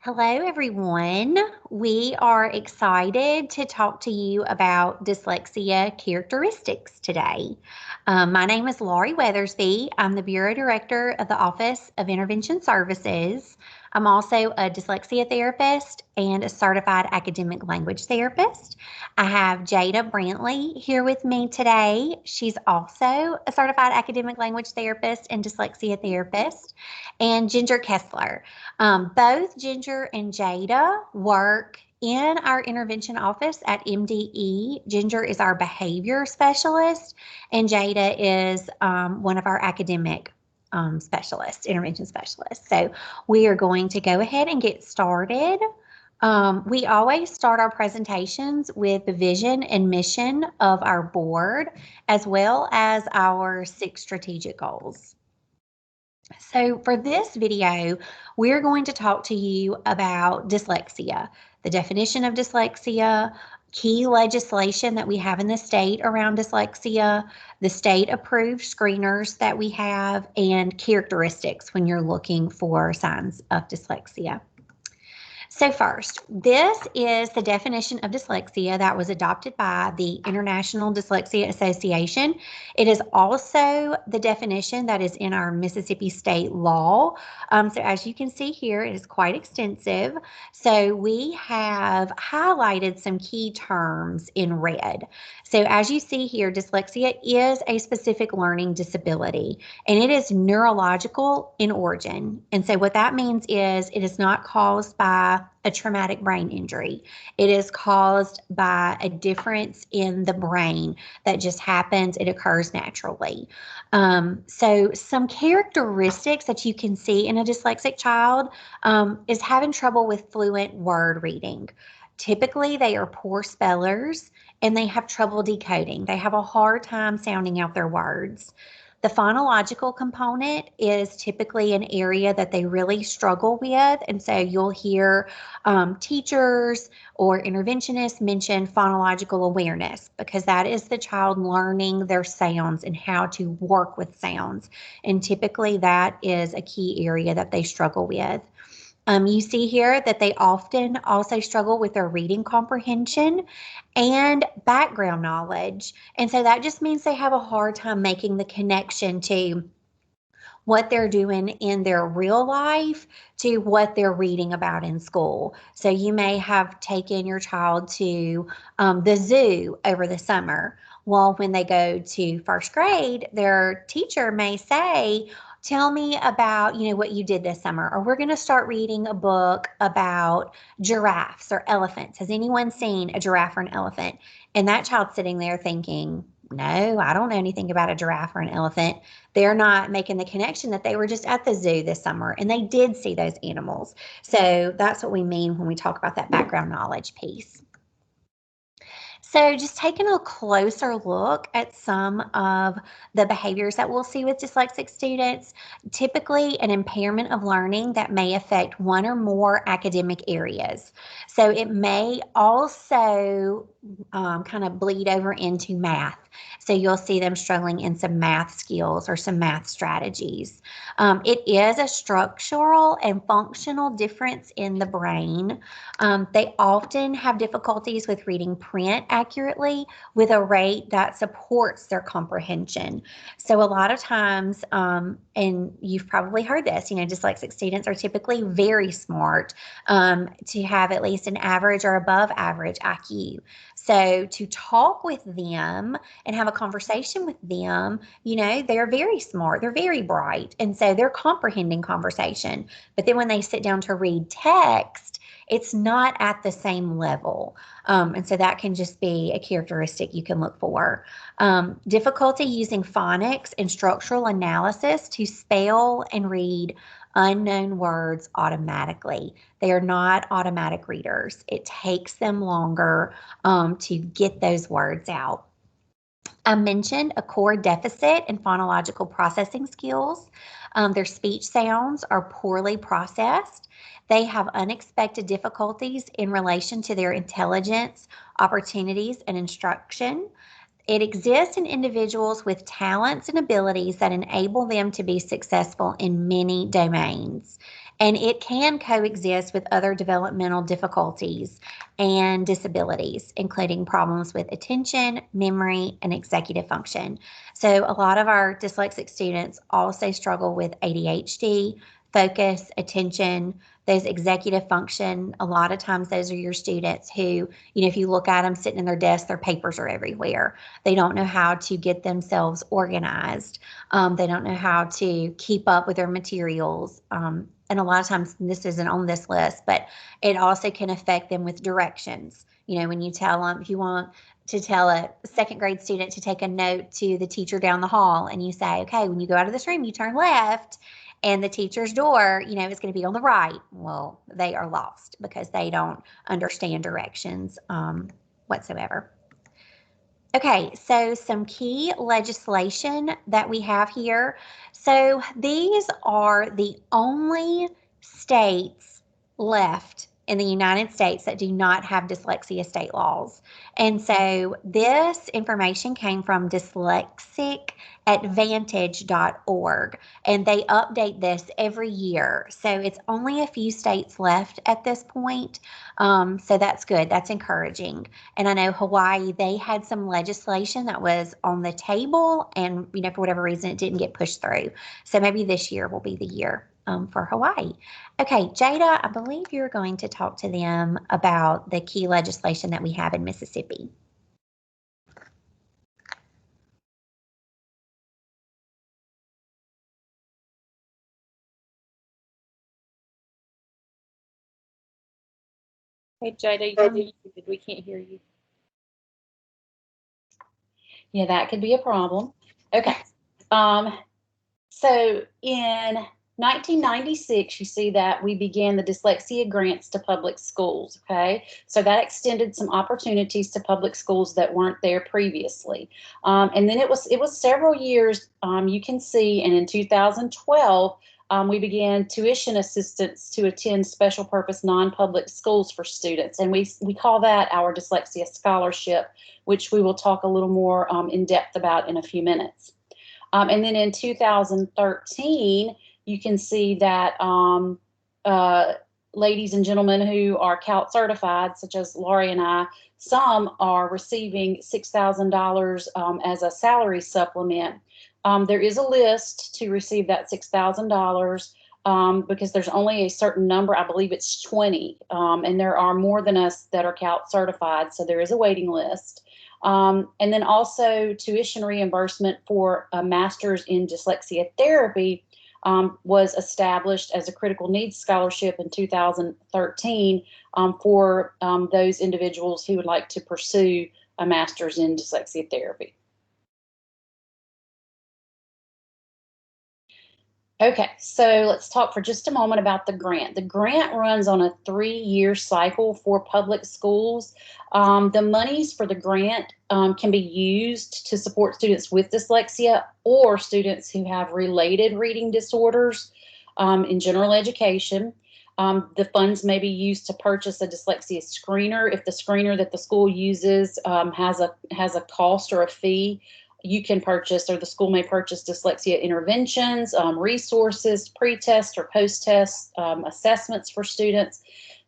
Hello, everyone. We are excited to talk to you about dyslexia characteristics today. My name is Laurie Weathersby. I'm the Bureau Director of the Office of Intervention Services. I'm also a dyslexia therapist and a certified academic language therapist. I have Jada Brantley here with me today. She's also a certified academic language therapist and dyslexia therapist, and Ginger Kessler. Both Ginger and Jada work in our intervention office at MDE. Ginger is our behavior specialist, and Jada is one of our academic specialists, intervention specialists. So we are going to go ahead and get started. We always start our presentations with the vision and mission of our board, as well as our 6 strategic goals. So for this video, we're going to talk to you about dyslexia, the definition of dyslexia, key legislation that we have in the state around dyslexia, the state-approved screeners that we have, and characteristics when you're looking for signs of dyslexia. So first, this is the definition of dyslexia that was adopted by the International Dyslexia Association. It is also the definition that is in our Mississippi state law. So as you can see here, it is quite extensive. So we have highlighted some key terms in red. So as you see here, dyslexia is a specific learning disability, and it is neurological in origin. And so what that means is it is not caused by a traumatic brain injury. It is caused by a difference in the brain that just happens. It occurs naturally. So some characteristics that you can see in a dyslexic child is having trouble with fluent word reading. Typically, they are poor spellers and they have trouble decoding. They have a hard time sounding out their words. The phonological component is typically an area that they really struggle with. And so you'll hear teachers or interventionists mention phonological awareness, because that is the child learning their sounds and how to work with sounds. And typically that is a key area that they struggle with. You see here that they often also struggle with their reading comprehension and background knowledge. And so that just means they have a hard time making the connection to what they're doing in their real life to what they're reading about in school. So you may have taken your child to the zoo over the summer. Well, when they go to first grade, their teacher may say, tell me about, what you did this summer, or we're going to start reading a book about giraffes or elephants. Has anyone seen a giraffe or an elephant? And that child's sitting there thinking, no, I don't know anything about a giraffe or an elephant. They're not making the connection that they were just at the zoo this summer and they did see those animals. So that's what we mean when we talk about that background knowledge piece. So just taking a closer look at some of the behaviors that we'll see with dyslexic students, typically an impairment of learning that may affect one or more academic areas. So it may also kind of bleed over into math. So you'll see them struggling in some math skills or some math strategies. It is a structural and functional difference in the brain. They often have difficulties with reading print accurately with a rate that supports their comprehension. So a lot of times, and you've probably heard this, dyslexic students are typically very smart to have at least an average or above average IQ. So to talk with them and have a conversation with them, they're very smart, they're very bright, and so they're comprehending conversation. But then when they sit down to read text, it's not at the same level. And so that can just be a characteristic you can look for. Difficulty using phonics and structural analysis to spell and read unknown words automatically. They are not automatic readers. It takes them longer to get those words out. I mentioned a core deficit in phonological processing skills. Their speech sounds are poorly processed. They have unexpected difficulties in relation to their intelligence, opportunities, and instruction. It exists in individuals with talents and abilities that enable them to be successful in many domains. and it can coexist with other developmental difficulties and disabilities, including problems with attention, memory, and executive function. So a lot of our dyslexic students also struggle with ADHD, focus, attention, those executive function. A lot of times those are your students who, if you look at them sitting in their desk, their papers are everywhere. They don't know how to get themselves organized. They don't know how to keep up with their materials. And a lot of times this isn't on this list, but it also can affect them with directions. When you tell them, if you want to tell a second grade student to take a note to the teacher down the hall, and you say, okay, when you go out of this room, you turn left, and the teacher's door, is going to be on the right. Well, they are lost because they don't understand directions whatsoever. Okay, so some key legislation that we have here. So these are the only states left in the United States that do not have dyslexia state laws. And so this information came from dyslexicadvantage.org, and they update this every year. So it's only a few states left at this point. So that's good. That's encouraging. And I know Hawaii, they had some legislation that was on the table, and for whatever reason, it didn't get pushed through. So maybe this year will be the year for Hawaii. Okay, Jada, I believe you're going to talk to them about the key legislation that we have in Mississippi. Hey, Jada, you're muted. We can't hear you. Yeah, that could be a problem. Okay. So in 1996, you see that we began the Dyslexia Grants to public schools, okay? So that extended some opportunities to public schools that weren't there previously. And then it was several years, you can see, and in 2012, we began tuition assistance to attend special purpose non-public schools for students. And we call that our Dyslexia Scholarship, which we will talk a little more in depth about in a few minutes. And then in 2013, you can see that ladies and gentlemen who are CALT certified, such as Laurie and I, some are receiving $6,000 as a salary supplement. There is a list to receive that $6,000 because there's only a certain number. I believe it's 20, and there are more than us that are CALT certified, so there is a waiting list. And then also tuition reimbursement for a master's in dyslexia therapy was established as a critical needs scholarship in 2013 for those individuals who would like to pursue a master's in dyslexia therapy. Okay, so let's talk for just a moment about the grant. The grant runs on a 3-year cycle for public schools. The monies for the grant can be used to support students with dyslexia or students who have related reading disorders in general education. The funds may be used to purchase a dyslexia screener. If the screener that the school uses has a cost or a fee, you can purchase, or the school may purchase, dyslexia interventions, resources, pre-test or post-test assessments for students.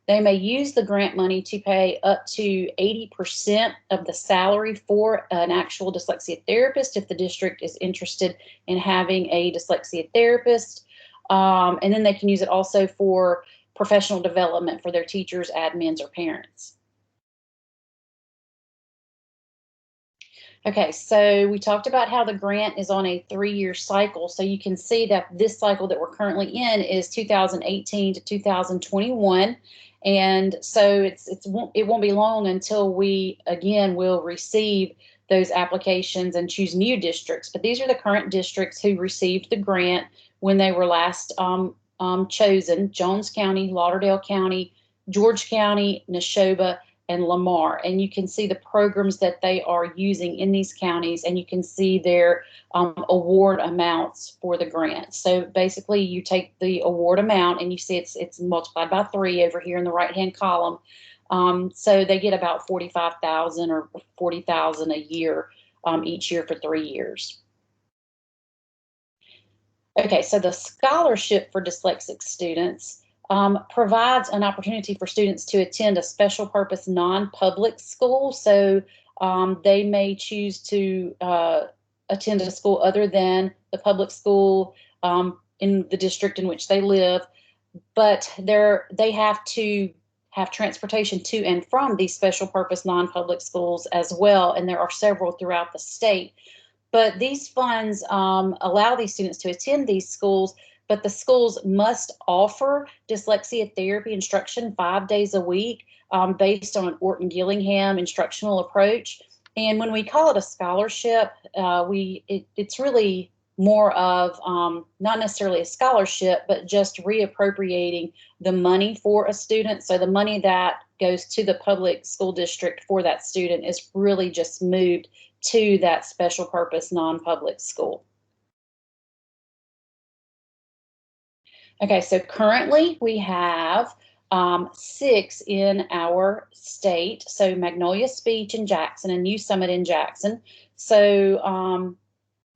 They may use the grant money to pay up to 80% of the salary for an actual dyslexia therapist if the district is interested in having a dyslexia therapist. And then they can use it also for professional development for their teachers, admins, or parents. Okay, so we talked about how the grant is on a 3-year cycle. So you can see that this cycle that we're currently in is 2018 to 2021. And so it won't be long until we, again, will receive those applications and choose new districts. But these are the current districts who received the grant when they were last chosen: Jones County, Lauderdale County, George County, Neshoba, and Lamar. And you can see the programs that they are using in these counties, and you can see their award amounts for the grant. So basically you take the award amount and you see it's multiplied by 3 over here in the right hand column. So they get about $45,000 or $40,000 a year each year for 3 years. Okay, so the scholarship for dyslexic students provides an opportunity for students to attend a special purpose non-public school. So they may choose to attend a school other than the public school in the district in which they live, but they have to have transportation to and from these special purpose non-public schools as well, and there are several throughout the state. But these funds allow these students to attend these schools, but the schools must offer dyslexia therapy instruction 5 days a week based on an Orton-Gillingham instructional approach. And when we call it a scholarship, it's really more of not necessarily a scholarship, but just reappropriating the money for a student. So the money that goes to the public school district for that student is really just moved to that special purpose non-public school. Okay, so currently we have 6 in our state. So Magnolia Speech in Jackson and New Summit in Jackson. So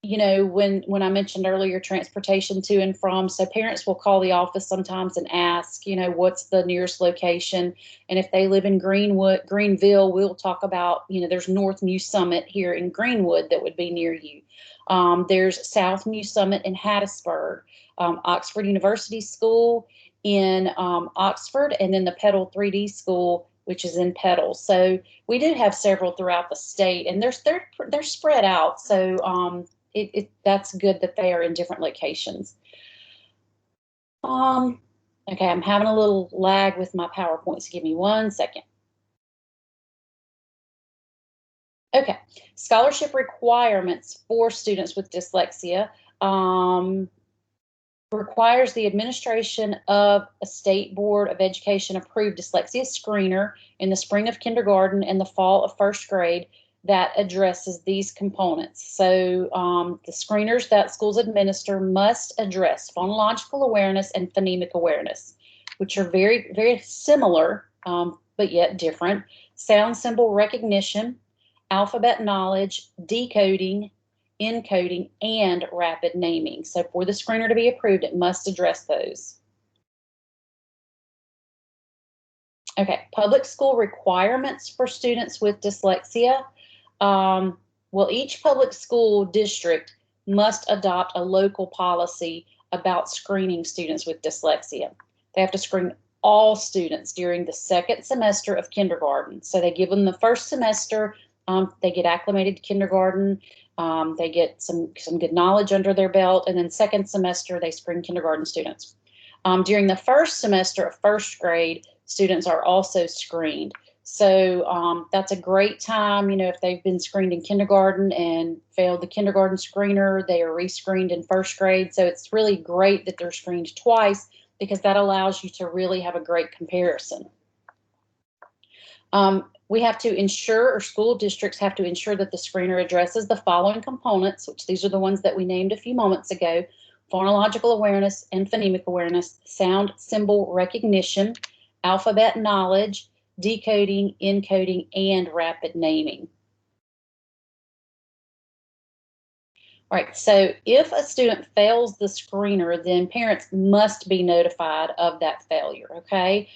you know, when I mentioned earlier transportation to and from, so parents will call the office sometimes and ask, you know, what's the nearest location? And if they live in Greenville, we'll talk about, you know, there's North New Summit here in Greenwood that would be near you. There's South New Summit in Hattiesburg, Oxford University School in Oxford, and then the Petal 3D School, which is in Petal. So we do have several throughout the state, and they're spread out. So that's good that they are in different locations. Okay, I'm having a little lag with my PowerPoint, so give me 1 second. Okay, scholarship requirements for students with dyslexia requires the administration of a State Board of Education approved dyslexia screener in the spring of kindergarten and the fall of first grade that addresses these components. So the screeners that schools administer must address phonological awareness and phonemic awareness, which are very, very similar, but yet different. Sound symbol recognition, alphabet knowledge, decoding, encoding, and rapid naming. So for the screener to be approved, it must address those. Okay, public school requirements for students with dyslexia. Well, each public school district must adopt a local policy about screening students with dyslexia. They have to screen all students during the second semester of kindergarten. So they give them the first semester, they get acclimated to kindergarten, they get some good knowledge under their belt, and then second semester they screen kindergarten students. During the first semester of first grade, students are also screened. So that's a great time, you know, if they've been screened in kindergarten and failed the kindergarten screener, they are rescreened in first grade. So it's really great that they're screened twice because that allows you to really have a great comparison. We have to ensure, or school districts have to ensure that the screener addresses the following components, which these are the ones that we named a few moments ago: phonological awareness and phonemic awareness, sound symbol recognition, alphabet knowledge, decoding, encoding, and rapid naming. All right, so if a student fails the screener, then parents must be notified of that failure, okay?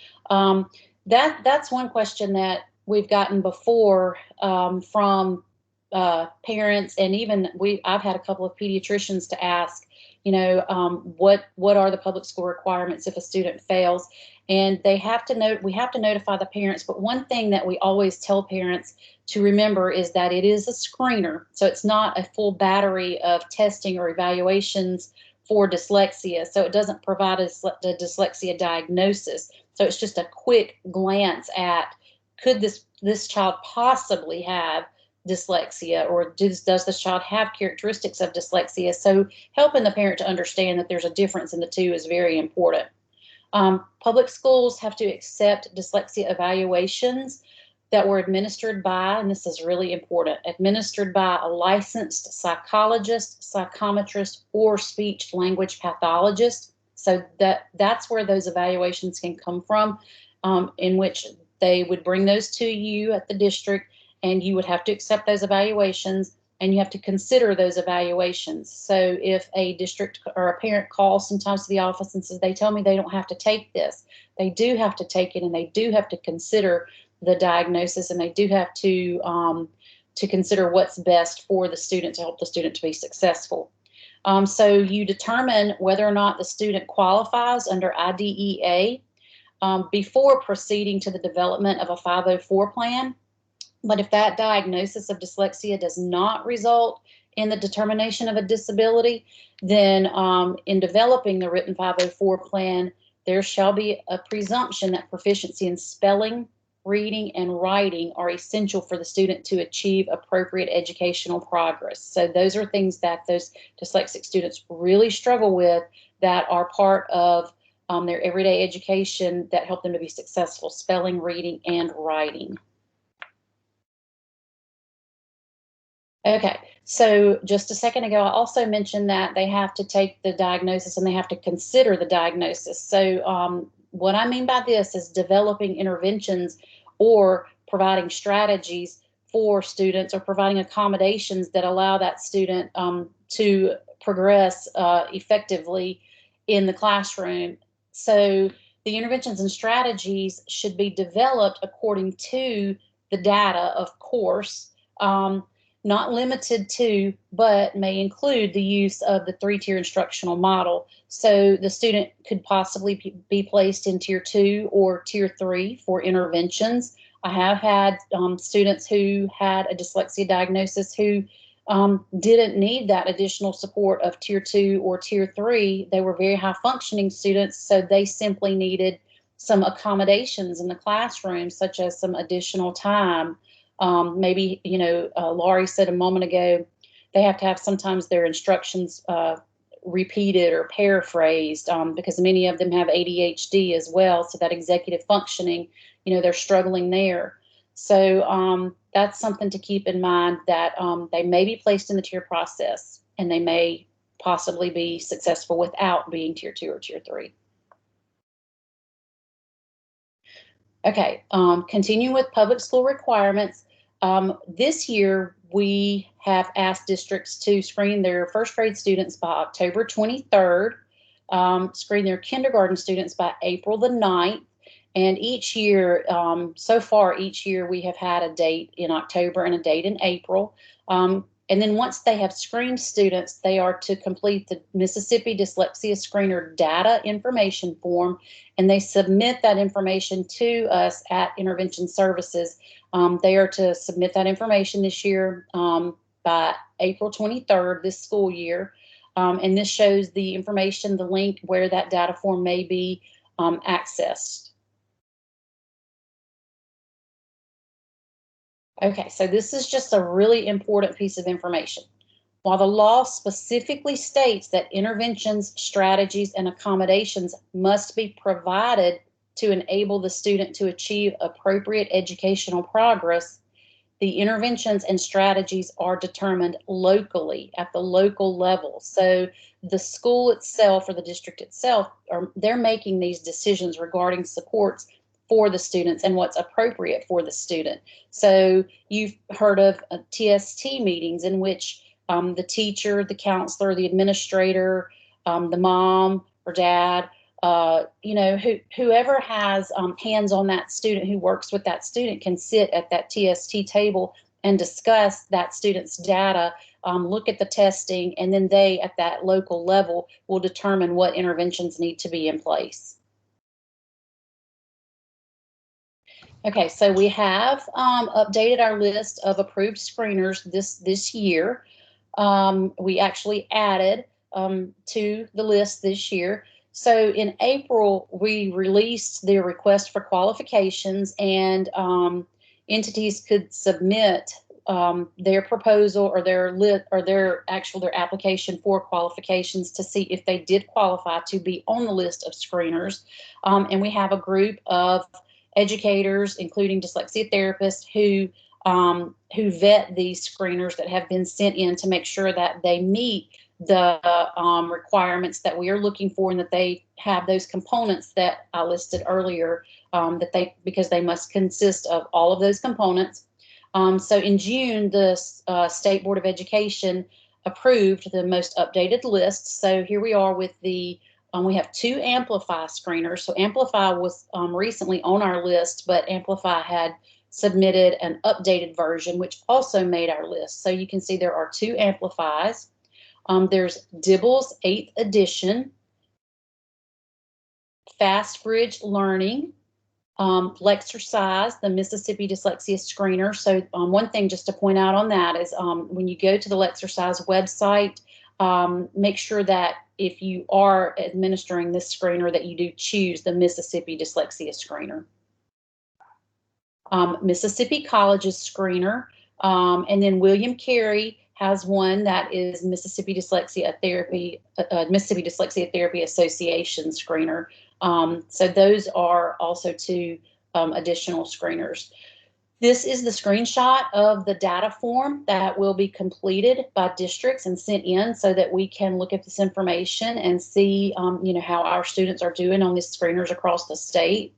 That's one question that we've gotten before from parents, and even I've had a couple of pediatricians to ask, you know, what are the public school requirements if a student fails? And we have to notify the parents. But one thing that we always tell parents to remember is that it is a screener. So it's not a full battery of testing or evaluations for dyslexia. So it doesn't provide a dyslexia diagnosis. So it's just a quick glance at, could this child possibly have dyslexia, or does this child have characteristics of dyslexia? So helping the parent to understand that there's a difference in the two is very important. Public schools have to accept dyslexia evaluations that were administered by, and this is really important, administered by a licensed psychologist, psychometrist, or speech language pathologist. So that's where those evaluations can come from, in which they would bring those to you at the district, and you would have to accept those evaluations. and you have to consider those evaluations. So if a district or a parent calls sometimes to the office and says, they tell me they don't have to take this, they do have to take it, and they do have to consider the diagnosis, and they do have to consider what's best for the student to help the student to be successful. So you determine whether or not the student qualifies under IDEA before proceeding to the development of a 504 plan. But if that diagnosis of dyslexia does not result in the determination of a disability, then in developing the written 504 plan, there shall be a presumption that proficiency in spelling, reading, and writing are essential for the student to achieve appropriate educational progress. So those are things that those dyslexic students really struggle with that are part of their everyday education that help them to be successful: spelling, reading, and writing. Okay, so just a second ago, I also mentioned that they have to take the diagnosis and they have to consider the diagnosis. So what I mean by this is developing interventions or providing strategies for students, or providing accommodations that allow that student to progress effectively in the classroom. So the interventions and strategies should be developed according to the data, of course. Not limited to, but may include the use of the three-tier instructional model. So the student could possibly be placed in Tier 2 or Tier 3 for interventions. I have had students who had a dyslexia diagnosis who didn't need that additional support of Tier 2 or Tier 3. They were very high-functioning students, so they simply needed some accommodations in the classroom, such as some additional time. Maybe, Laurie said a moment ago, they have to have sometimes their instructions repeated or paraphrased because many of them have ADHD as well. So that executive functioning, they're struggling there. So that's something to keep in mind, that they may be placed in the tier process, and they may possibly be successful without being Tier 2 or Tier 3. Okay, continue with public school requirements. This year, we have asked districts to screen their first grade students by October 23rd, screen their kindergarten students by April the 9th, and each year, so far each year, we have had a date in October and a date in April. And then once they have screened students, they are to complete the Mississippi Dyslexia Screener data information form, and they submit that information to us at Intervention Services. They are to submit that information this year by April 23rd, this school year. And this shows the information, the link where that data form may be accessed. Okay, so this is just a really important piece of information. While the law specifically states that interventions, strategies, and accommodations must be provided to enable the student to achieve appropriate educational progress, the interventions and strategies are determined locally at the local level. So the school itself or the district itself, they're making these decisions regarding supports for the students and what's appropriate for the student. So you've heard of TST meetings in which the teacher, the counselor, the administrator, the mom or dad, whoever has hands on that student, who works with that student, can sit at that TST table and discuss that student's data, look at the testing, and then they at that local level will determine what interventions need to be in place. Okay, so we have updated our list of approved screeners this year. We actually added to the list this year. So in April, we released their request for qualifications, and entities could submit their proposal or their application for qualifications to see if they did qualify to be on the list of screeners. And we have a group of educators, including dyslexia therapists, who vet these screeners that have been sent in to make sure that they meet the requirements that we are looking for, and that they have those components that I listed earlier, because they must consist of all of those components. So in June, the State Board of Education approved the most updated list. So here we are with the, we have 2 Amplify screeners. So Amplify was recently on our list, but Amplify had submitted an updated version, which also made our list. So you can see there are 2 Amplifies. There's Dibble's 8th edition, Fast Bridge Learning, Lexercise, the Mississippi Dyslexia Screener. So one thing just to point out on that is when you go to the Lexercise website, make sure that if you are administering this screener that you do choose the Mississippi Dyslexia Screener. Mississippi College's screener, and then William Carey has one that is Mississippi Dyslexia Therapy Association screener. So those are also 2 additional screeners. This is the screenshot of the data form that will be completed by districts and sent in so that we can look at this information and see how our students are doing on these screeners across the state.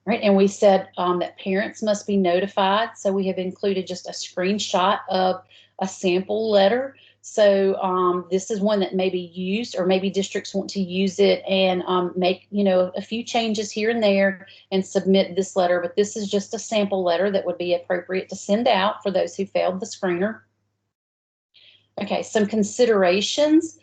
Right, and we said that parents must be notified. So we have included just a screenshot of a sample letter. So this is one that may be used, or maybe districts want to use it and make a few changes here and there and submit this letter. But this is just a sample letter that would be appropriate to send out for those who failed the screener. Okay, some considerations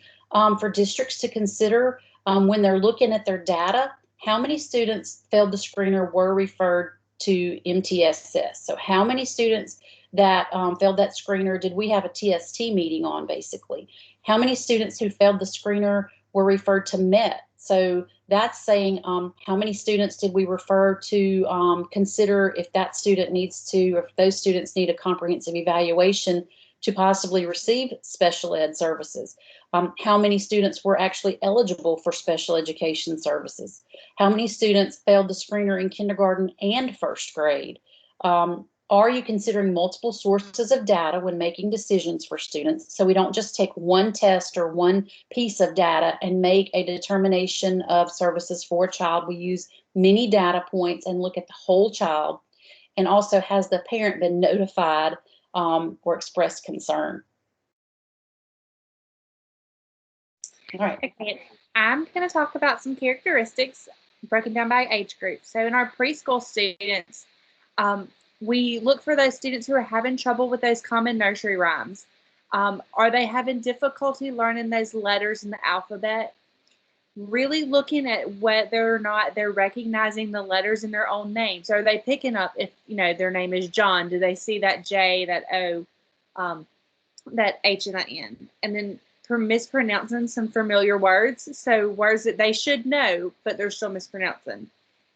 for districts to consider when they're looking at their data. How many students failed the screener were referred to MTSS? So how many students that failed that screener did we have a TST meeting on, basically? How many students who failed the screener were referred to MET? So that's saying how many students did we refer to consider if that student needs to, or if those students need a comprehensive evaluation to possibly receive special ed services. How many students were actually eligible for special education services? How many students failed the screener in kindergarten and first grade? Are you considering multiple sources of data when making decisions for students? So we don't just take one test or one piece of data and make a determination of services for a child. We use many data points and look at the whole child. And also, has the parent been notified or expressed concern? All right. Okay, I'm going to talk about some characteristics broken down by age group. So in our preschool students, we look for those students who are having trouble with those common nursery rhymes. Are they having difficulty learning those letters in the alphabet? Really looking at whether or not they're recognizing the letters in their own names. Are they picking up if their name is John? Do they see that J, that O, that H, and that N? And then for mispronouncing some familiar words, so words that they should know, but they're still mispronouncing.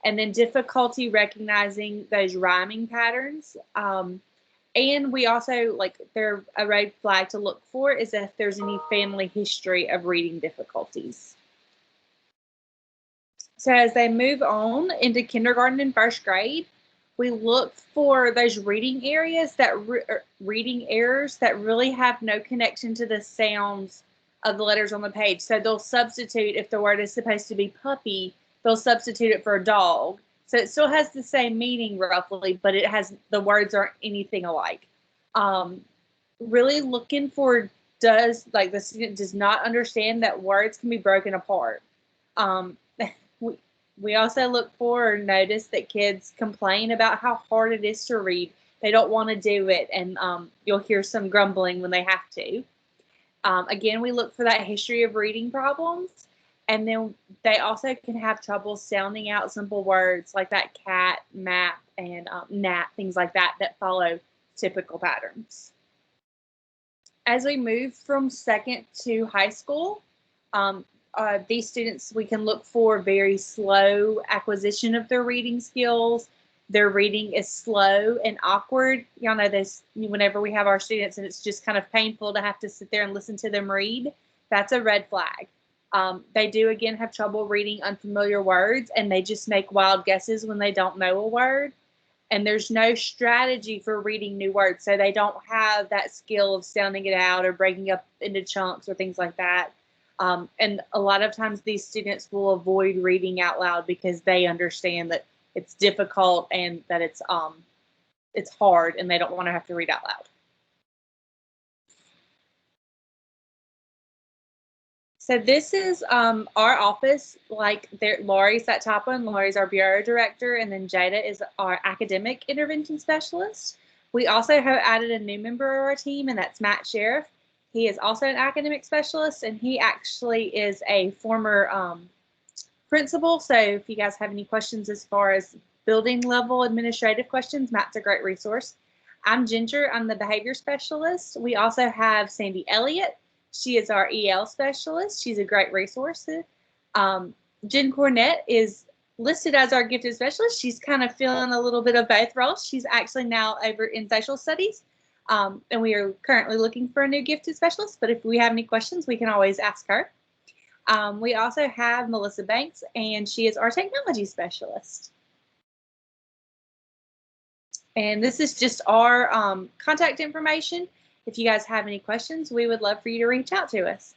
And then difficulty recognizing those rhyming patterns. And we also, a red flag to look for is if there's any family history of reading difficulties. So as they move on into kindergarten and first grade, we look for those reading areas reading errors that really have no connection to the sounds of the letters on the page. So they'll substitute, if the word is supposed to be puppy, they'll substitute it for a dog. So it still has the same meaning roughly, but the words aren't anything alike. Really looking for the student does not understand that words can be broken apart. We also look for or notice that kids complain about how hard it is to read. They don't want to do it, and you'll hear some grumbling when they have to. Again, we look for that history of reading problems, and then they also can have trouble sounding out simple words like that cat, map, and nap, things like that follow typical patterns. As we move from second to high school, these students, we can look for very slow acquisition of their reading skills. Their reading is slow and awkward. Y'all know this whenever we have our students and it's just kind of painful to have to sit there and listen to them read. That's a red flag. They do, again, have trouble reading unfamiliar words, and they just make wild guesses when they don't know a word. And there's no strategy for reading new words, so they don't have that skill of sounding it out or breaking up into chunks or things like that. And a lot of times these students will avoid reading out loud because they understand that it's difficult and that it's it's hard and they don't want to have to read out loud. So this is our office. Like Laurie's that top one. Laurie's our bureau director, and then Jada is our academic intervention specialist. We also have added a new member of our team, and that's Matt Sheriff. He is also an academic specialist, and he actually is a former principal. So if you guys have any questions as far as building level administrative questions, Matt's a great resource. I'm Ginger. I'm the behavior specialist. We also have Sandy Elliott. She is our EL specialist. She's a great resource. Jen Cornett is listed as our gifted specialist. She's kind of filling a little bit of both roles. She's actually now over in social studies, and we are currently looking for a new gifted specialist. But if we have any questions, we can always ask her. We also have Melissa Banks, and she is our technology specialist. And this is just our contact information. If you guys have any questions, we would love for you to reach out to us.